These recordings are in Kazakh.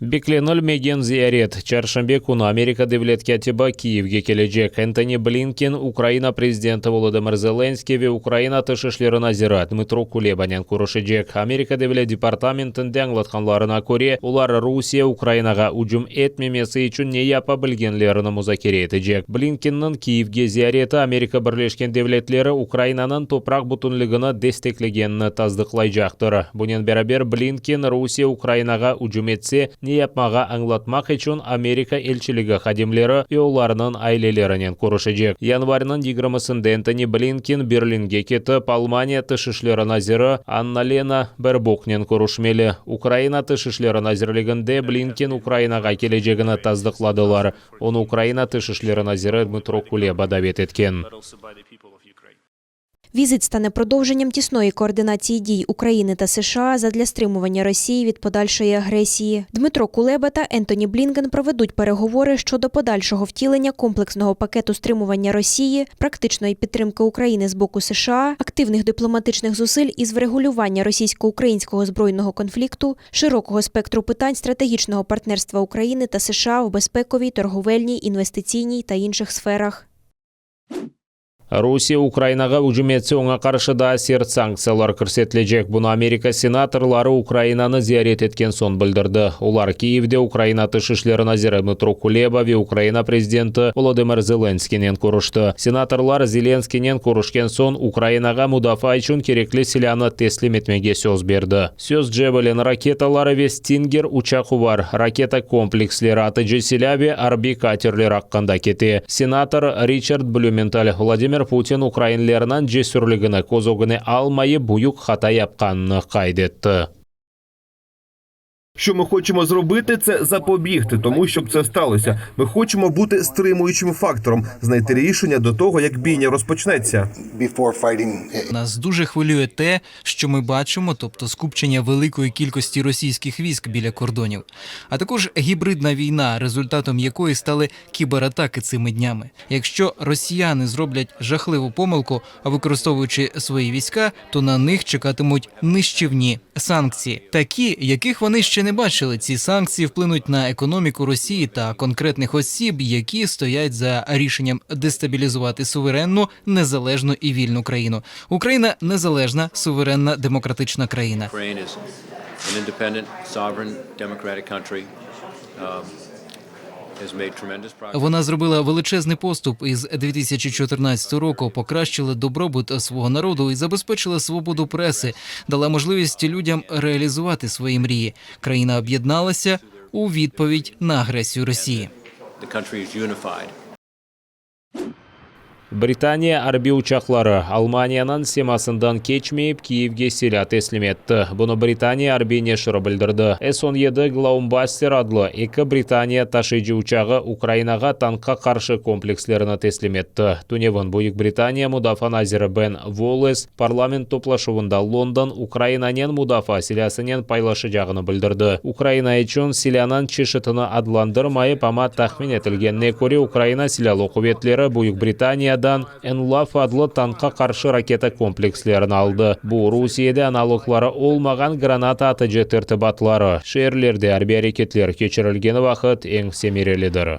Бекленілмеген зиярет. Чаршамбе күні Америка Devlet катибы Киевге кележек. Энтони Блинкен, Украина президенті Володимир Зеленский ве Украина тышкы эшләре назиры Дмитро Кулебанян күрешәчәк. Америка Devlet департаментінде аңлатканларына күрә, улар Русия Украинага уҗум этмемесе өчен не япа белгәнләрен музакира итәчәк. Блинкенның Киевге зияреті Америка Берләшкән Девлетләре Украинаның топрак бутынлыгын дәстәкләгәнне тасдыклайчактыр. Бумен бәрабәр Блинкен Русия Украинага уҗум этсе не yapmağa аңлатмак için Америка elçiligi xadimleri ve onlarının ailelерінен көрішecek. Январның 20-сында Энтони Блинкен Берлинге кетіп, Алмания тышкы эшләре назиры Анна-Лена Бербокнен көрішмелі. Украина тышкы эшләре назирлегендә Блинкен Украинага кележегін таздыкладылар. Оны Украина тышкы эшләре назиры Дмитро Кулеба давет еткен. Візит стане продовженням тісної координації дій України та США задля стримування Росії від подальшої агресії. Дмитро Кулеба та Ентоні Блінкен проведуть переговори щодо подальшого втілення комплексного пакету стримування Росії, практичної підтримки України з боку США, активних дипломатичних зусиль із врегулювання російсько-українського збройного конфлікту, широкого спектру питань стратегічного партнерства України та США в безпековій, торговельній, інвестиційній та інших сферах. Русия Украинаға уҗум етсе оңа каршы да серт санкциялар күрсәтеләчәк. Буны Америка сенаторлары Украинаны зиярет еткен сон белдерде. Улар Киевде Украина тышкы эшләре назиры Дмитро Кулеба ве Украина президенты Володимир Зеленскийнен күреште. Сенаторлар Зеленскийнен күрешкән сон Украинага мудафа өчен кирәкле силаны тәслим итмәгә сөз берде. Сөз Джевелин ракеталары ве Стингер учагы бар ракета комплекслары атыжы силә ве Арби катерлары хакында кете. Сенатор Ричард Блюменталь Владимир Путин украинлерінің жесүрлігіні козогыны алмайы буюк хата япқанны қайд етті. Що ми хочемо зробити, це запобігти тому, щоб це сталося. Ми хочемо бути стримуючим фактором, знайти рішення до того, як бійня розпочнеться. Нас дуже хвилює те, що ми бачимо, тобто скупчення великої кількості російських військ біля кордонів, а також гібридна війна, результатом якої стали кібератаки цими днями. Якщо росіяни зроблять жахливу помилку, використовуючи свої війська, то на них чекатимуть нищівні санкції, такі, яких вони ще не бачили. Ці санкції вплинуть на економіку Росії та конкретних осіб, які стоять за рішенням дестабілізувати суверенну, незалежну і вільну країну. Україна – незалежна, суверенна, демократична країна. Вона зробила величезний поступ із 2014 року, покращила добробут свого народу і забезпечила свободу преси, дала можливість людям реалізувати свої мрії. Країна об'єдналася у відповідь на агресію Росії. Британия арби учаклары Алманияның семасындан кечмейіп Киевге силә тәслим етті. Бұны Британия арби нешірі білдірді. С-17 Глаумбастер адлы 2 Британия ташыйчы учағы Украинаға танкқа қаршы комплекслеріні тәслим етті. Туневін Бүйік Британия мудафа назирі Бен Волес парламент топлашуында Лондон Украинанен мудафа силясынен пайлашы жағыны білдірді. Украина üçün силянан чешітіні адландырмайып, ама тахмин етілгенне көре Украина силялы куветлері Бүйік Британия Энлаф адлы танкка каршы ракета комплекслерін алды. Бұл Русияда аналоглары олмаған граната атыжы тәртібатлары. Шерлерде әрбі әрекетлер кечірілген вақыт ең семереледір.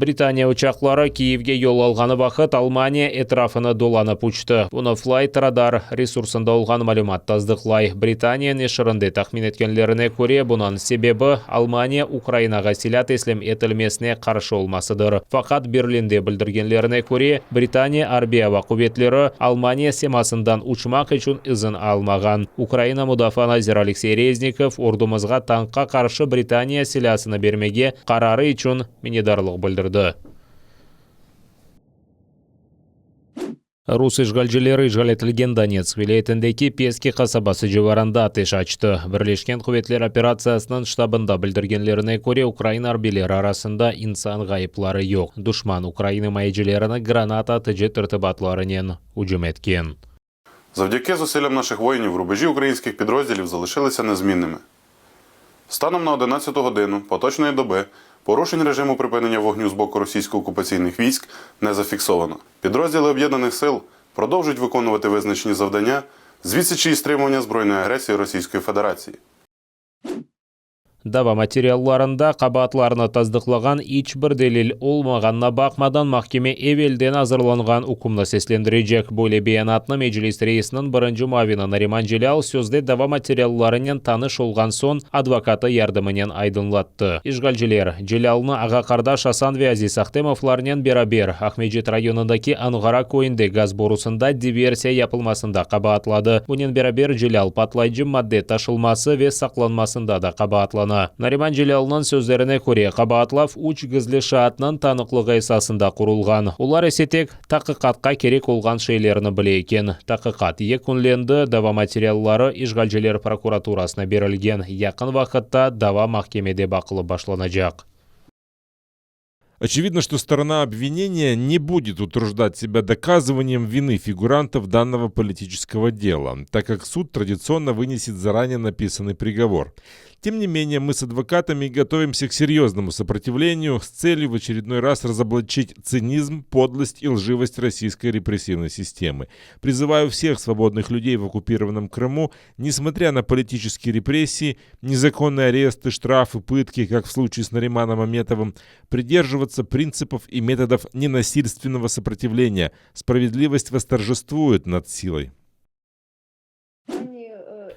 Британия учаклары Киевге yol алғаны вақыт Алмания этрафыны доланып учты. Бұны Flight Radar ресурсында олған малюмат таздықлай. Британия нешірінде тахмин еткенлеріне көре, бұнан себебі Алмания Украинаға силя тәслим етілмесіне қаршы олмасыдыр. Фақат Берлинде білдіргенлеріне көре, Британия арбиява құветлері Алмания семасындан учмақ үшін ізін алмаған. Украина мудафа назир Алексей Резников ордумызға танкқа қаршы Британия силясыны бермеге қарары үшін минедарлық білдірді. Рус işgalcilері işgal etilgen Donetsk vilayetindeki Peski kasabası civarında ateş açtı. Birleşken Kuvvetler Operasyasının ştabında bildirgenlerine göre Ukrayna arbileri arasında insan gayıpları yok. Düşman Ukrayna mayıcılarını granat atıcı tırtıbatlarının hücum etken. Завдяки зусиллям наших воїнів рубежі українських підрозділів залишилися незмінними. Станом на 11 годину поточної доби порушень режиму припинення вогню з боку російсько-окупаційних військ не зафіксовано. Підрозділи Об'єднаних сил продовжують виконувати визначені завдання з відсічі і стримування збройної агресії Російської Федерації. Дава материалларында қабатларына таздықлаған ичбір делил олмағанна бақмадан махкеме эвелден азырланған укумны сеслендірежек. Бөле беянатны меджлис рейсінің бірінші мавина Нариман Желял сөзде дава материалларынан таныш олған сон адвокаты ярдымынен айдынлатты. Ишгалжилер Желялны аға қардаш Асан ве Азиз Ахтемовларнен берабер Ахмеджет районындаки Анғара койынды газ борусында диверсия япылмасында қабатлады. Бұнен берабер Желял патлайджы мадде ташылмасы ве сақланмасында да қабатланы. Нариман Желялның сөздеріне көре қабатлав уч гізлі шаатның танықлығы есасында құрылған. Олар есетек тақиқатқа керек олған шейлеріні біле екен. Тақиқат екінленді дава материаллары Ишгалжилер прокуратурасына берілген. Яқын вақытта дава махкемеде бақылы башланacak. Очевидно, что сторона обвинения не будет утруждать себя доказыванием вины фигурантов данного политического дела, так как суд традиционно вынесет заранее написанный приговор. Тем не менее, мы с адвокатами готовимся к серьезному сопротивлению с целью в очередной раз разоблачить цинизм, подлость и лживость российской репрессивной системы. Призываю всех свободных людей в оккупированном Крыму, несмотря на политические репрессии, незаконные аресты, штрафы, пытки, как в случае с Нариманом Аметовым, придерживаться принципов и методов ненасильственного сопротивления. Справедливость восторжествует над силой.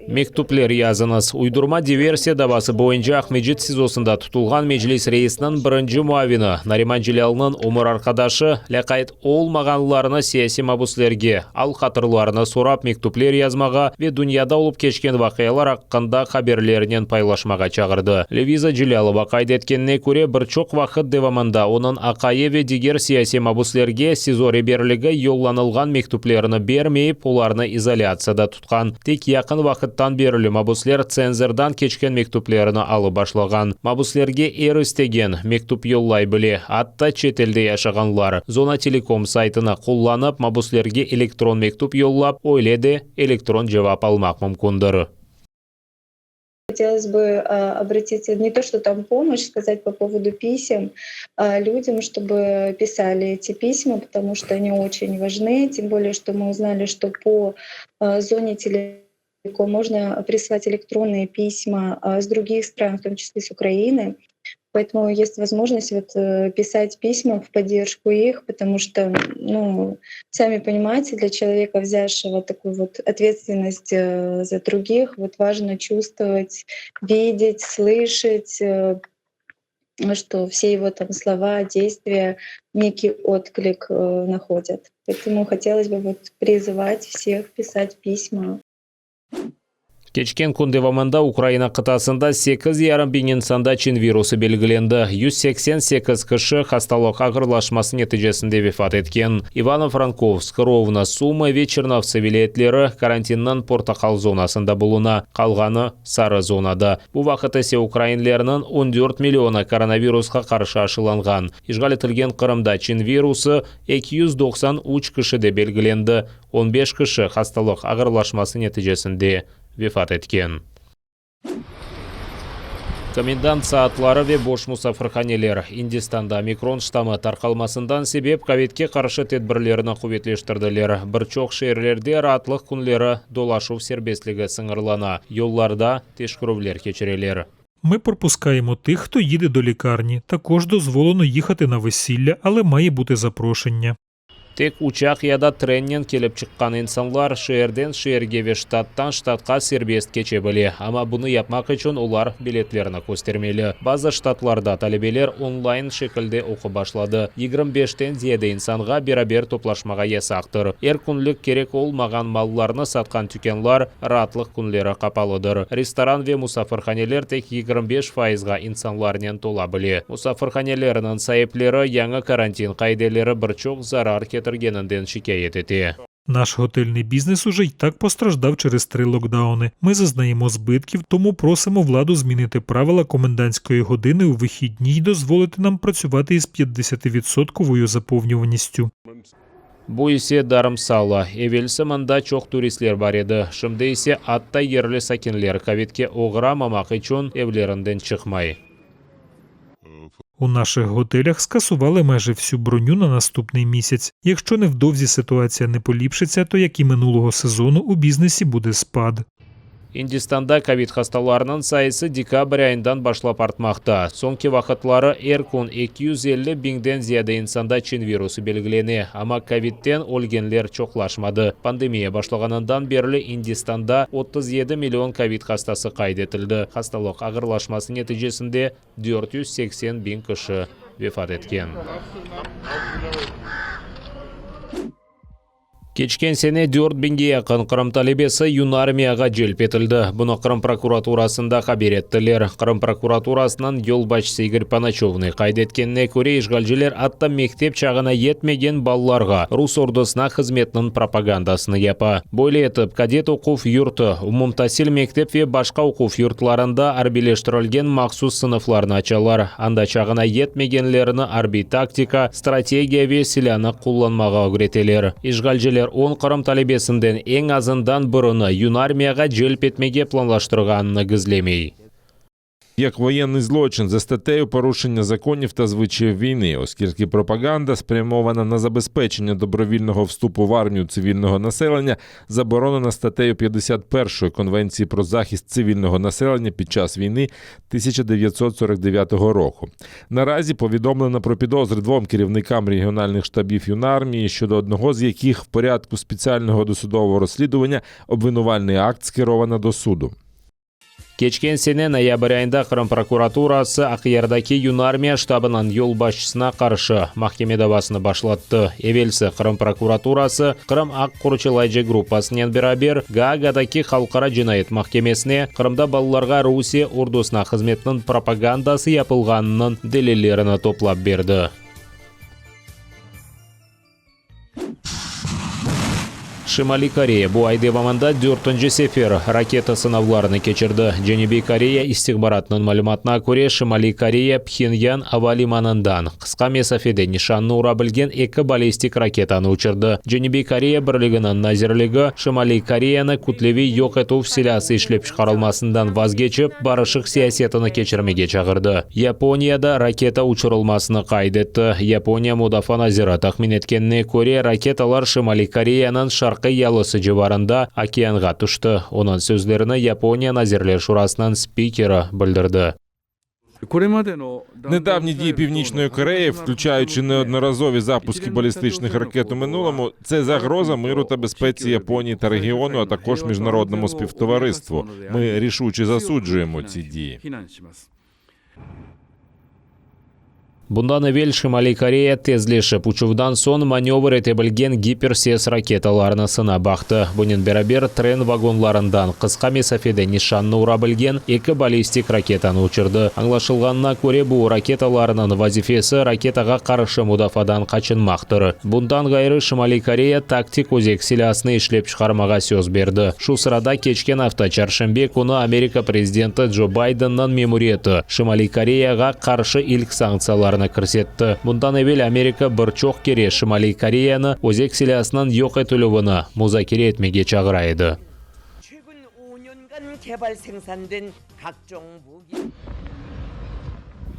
Мектуплер языныз. Уйдурма диверсия давасы бойынша Ахмеджет СИЗОсында тұтылған меджлис рейсінің бірінші муавины Нариман Желялның умыр арқадашы ләқайт олмағанларына сияси мабуслерге, ал қатырларына сорап мектуплер язмаға ве дүнияда олып кешкен вақиялар аққанда хаберлерінен пайлашмаға чағырды. Левиза Желялова қайд еткеніне көре бір чоқ вақыт девамында оның ақайы ве дигер сияси мабуслерге СИЗО реберлігі йолланылған мектуплеріні бермейіп, оларны изоляцияда тұтқан. Тек яқын вақыт берілі мабуслер цензордан кечкен мектуплеріні алы башлаған. Мабуслерге эр істеген мектуп йоллай біле. Атта четелде яшағанлар. Зона Телеком сайтына қолланып, мабуслерге электрон мектуп йоллап, ойледі электрон жауап алмақ мүмкіндір. Хотелось бы обратиться не то, что там помощь, сказать по поводу писем людям, чтобы писали эти письма, потому что они очень важны. Тем более, что мы узнали, что по зоне Телеком можно присылать электронные письма с других стран, в том числе с Украины. Поэтому есть возможность писать письма в поддержку их, потому что, сами понимаете, для человека, взявшего такую ответственность за других, важно чувствовать, видеть, слышать, что все его слова, действия некий отклик находят. Поэтому хотелось бы призывать всех писать письма. Кечкен күн девамында Украина қытасында 8,5 bin insanda Çin вирусы белгіленді. 188 кіші хасталық ағырлашмасы нәтижесінде вефат еткен. Ивано-Франковск, Ровно, Сума ве Черновцы вилетлері карантиннан портақал зонасында болуна, қалғаны сары зонада. Бұл вақыт есе украинлерінің 14 миллиона коронавирусқа қаршы ашыланған. Ишғал етілген Қырымда Çin вирусы 293 кішіде белгіленді. 15 кіші хасталық ағырлашмасы нәтижесінде вефат еткен. Комендант саатлары ве бош мусафырханелер Индистанда микрон штамы тарқалмасындан себеп ковидке қаршы тедбірлеріні құветлештірділер. Бір чоқ шерлерде ратлық күнлері долашу сербестлігі сыңырлана. Йолларда тешкіровлер кечерелер. Ми пропускаємо тих, хто їде до лікарні. Також дозволено їхати на весілля, але має бути запрошення. Тек учақ яда треннен келіп шыққан инсанлар шерден шерге ве штаттан штатқа сербест кече біле. Ама бұны yapmak үшін олар билетлеріні көстермелі. Базы штатларда талебелер онлайн шекілде оқы башлады. 25-тен зиеде инсанға берабер топлашмаға есақтыр. Күнлік керек олмаған малларны сатқан түкенлар ратлық күнлері қапалыдыр. Ресторан ве мусафырханелер тек 25%-ға инсанларнен тола біле. Мусафырханелерінің сайыплері яңы карантин қайделері бір чоқ зарар кетіргенінден шикает ете. Наш готельний бізнес уже й так постраждав через 3 локдауни. Ми зазнаємо збитків, тому просимо владу змінити правила комендантської години у вихідні й дозволити нам працювати із 50% заповнюваністю. Бу есе дарымсалы. Эвелсі мында чоқ туристлер бар еді. Шымды есе атта ерлі сакинлер ковидке оғыра мамақы чон евлерінден чықмай. У наших готелях скасували майже всю броню на наступний місяць. Якщо невдовзі ситуація не поліпшиться, то як і минулого сезону у бізнесі буде спад. Индистанда ковид хасталарының сайысы декабрь айындан башлап артмақта. Соңки вақытлары эркун 250 биңден зияда инсанда чин вирусы белгілене. Ама ковидтен өлгенлер чоқлашмады. Пандемия башлағанынан берлі Индистанда 37 миллион ковид хастасы қайдетілді. Хасталық ағырлашмасы нәтижесінде 480 бин кіші вефат еткен. Кечкен сене 4 бинге яқын Қырым талебесі юн армияға желп етілді. Бұны Қырым прокуратурасында хабер еттілер. Қырым прокуратурасынан ел башысы Игорь Паначевны қайдеткеніне көре ишгалжилер атта мектеп чағына етмеген балларға Рус ордысына қызметінің пропагандасыны япа. Бойлы етіп, кадет оқуф юрты, умумтасил мектеп ве башқа оқуф юртларында арбилештірілген мақсус сыныфларны ачалар. Анда чағына етмегенлеріні арби тактика, стратегия ве силяны құлланмаға үгретелер. Ишгалжилер 10 Қырым талебесінден ең азындан бұрыны юн армияға желп етмеге планлаштырғанны гізлемей. Як воєнний злочин за статтею порушення законів та звичаїв війни, оскільки пропаганда, спрямована на забезпечення добровільного вступу в армію цивільного населення, заборонена статтею 51 Конвенції про захист цивільного населення під час війни 1949 року. Наразі повідомлено про підозри 2 керівникам регіональних штабів юнармії, щодо одного з яких в порядку спеціального досудового розслідування обвинувальний акт скеровано до суду. Кечкен сене ноябрь айында Қырым прокуратурасы Ақиярдаки юн армия штабынан ел башчысына қаршы махкеме давасыны башлатты. Эвелсі Қырым прокуратурасы Қырым ақ құрчылайжы группасынан берабер Гаагадаки халқара жинайет махкемесіне Қырымда балаларға Русия ордусына қызметінің пропагандасы япылғанының делелеріні топлап берді. Шимали Корея bu ay devamında 4-cü sefer raketa sınavlarını keçirdi. Janubiy Koreya istihbaratının malumatına göre Şimali Koreya Pxenyan havalimanından qisqa mesafede nişanını ura bilgen 2 ballistik raketani uçurdu. Janubiy Koreya birliginin nazirligi Şimali Koreyani kutlevi yok etuv silahı işlep çıkarılmasından vazgeçip barışık siyasetini keçirmege çağırdı. Yaponiyada raketa uçurulmasını kaydetti. Yaponiya mudofaa naziri taxmin etkenine göre raketalar Şimali Koreya'nın Шарқы ялысы жеварында океанға түшті. Оның сөзлеріні Япония Назирлер Шурасынан спикері білдірді. Недавні дії Північної Кореї, включаючи неодноразові запуски балістичних ракет у минулому, це загроза миру та безпеці Японії та регіону, а також міжнародному співтовариству. Ми рішуче засуджуємо ці дії. Bundan evvel Şimali Koreya tezleşip uçuvdan son manevr ete bilgen giperses raketalarını sına baktı. Bunun beraber tren vagonlarından qisqa mesafede nişanını ura bilgen 2 ballistik raketani uçurdu. Anlaşılganına göre bu raketalarının vazifesi raketaga qarşı mudafadan kaçınmaktır. Bundan gayrı Şimali Koreya taktik özek silahını işlep çıkarmaga söz berdi. Şu sırada keçken hafta çarşembe kunu Amerika prezidenti Joe Biden'ın memuriyeti Şimali Koreya'ga qarşı ilk sanksiyalarını көрсетті. Bundan evvel Amerika bir çox kere Şimali Koreya'ны özek silahının yok etülüvini muzakere etmege çağıraydı. 최근 5년간 개발 생산된 각종 무기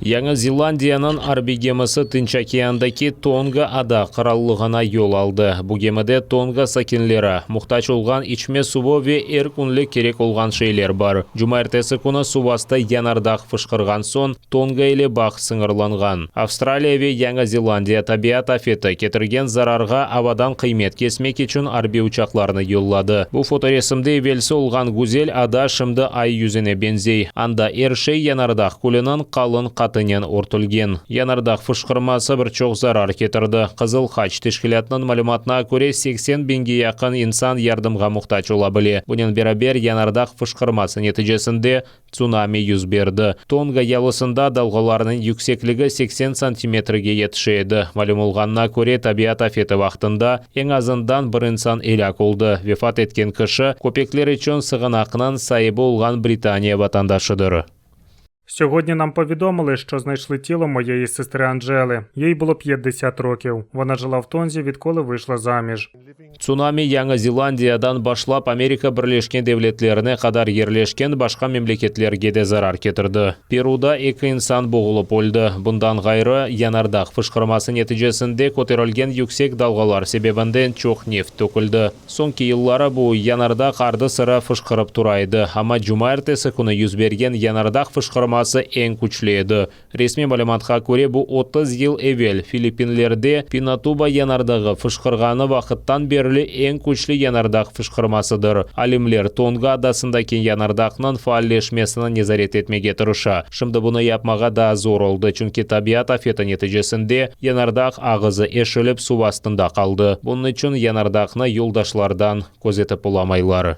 Yangi Zelandiyaның harbiy gemisi Tinch okeandagi Tonga ada qirollig'ina yo'l oldi. Bu gemida Tonga sakinlari muhtoj bo'lgan ichma suvi va erkunlik kerak bo'lgan shaylar bor. Juma ertasi kuni suv osti yanardaq fishqirgan so'ng Tonga ile baxt singirlangan. Avstraliya va Yangi Zelandiya tabiat afati keltirgan zararga havodan qiymat kesmek uchun harbiy uchoqlarni yo'lladi. Bu fotoresimda evvelsi olgan go'zal ada shimda ay yuzine benzey. Anda ershay yanardaq ko'lining qalin qatından ortilgan. Yanardaq fışqırması bir çox zarar ketirdi. Qizil Xaç teşkilatının malumatına göre 80 binge yaqin insan yardımga muhtoj olabilir. Bunun beraber yanardaq fışqırması neticesinde tsunami yuz berdi. Tonga yalısında dalgalarının yüksekliği 80 santimetrege yetişedi. Malum olganına göre tabiat afeti vaqtında en azından bir insan helak oldu. Vefat etken kişi köpekler için sığınaqının sahibi olgan Britaniya vatandaşıdır. Сьогодні нам повідомили, що знайшли тіло моєї сестри Анжели. Їй було 50 років. Вона жила в Тонзі, відколи вийшла заміж. Цунами Яңа Зеландиядан башлап Америка Бірлешкен Девлетлеріне қадар ерлешкен башқа мемлекетлерге де зарар кетірді. Перуда 2 инсан боғылып өлді. Бұндан ғайры янардақ фышқырмасы нәтижесінде көтерілген yüksek далғалар себебінден чоқ нефт төкілді. Соңғы yıllara bu янардақ арды sıra fışqırып турайды. Ama cumartesi күні yüz bergen янардақ fışqırması en күчлі еді. Resmi мәліметқа көре bu 30 yıl evvel Филиппинлерде Пинатуба янардағы fışqırғаны вақыттан берілі en күчлі янардақ fışqırmasıdır. Alimler Тонга адасындаки янардақның faallleşmesini незарет etmege тырыша. Şimdi bunu yapmağa da zor oldu. Çünkü tabiat afeti neticesinde янардақ ağızı eşilip su astında kaldı. Bunun için янардақны yoldaşlardan gözetip bulamайlar.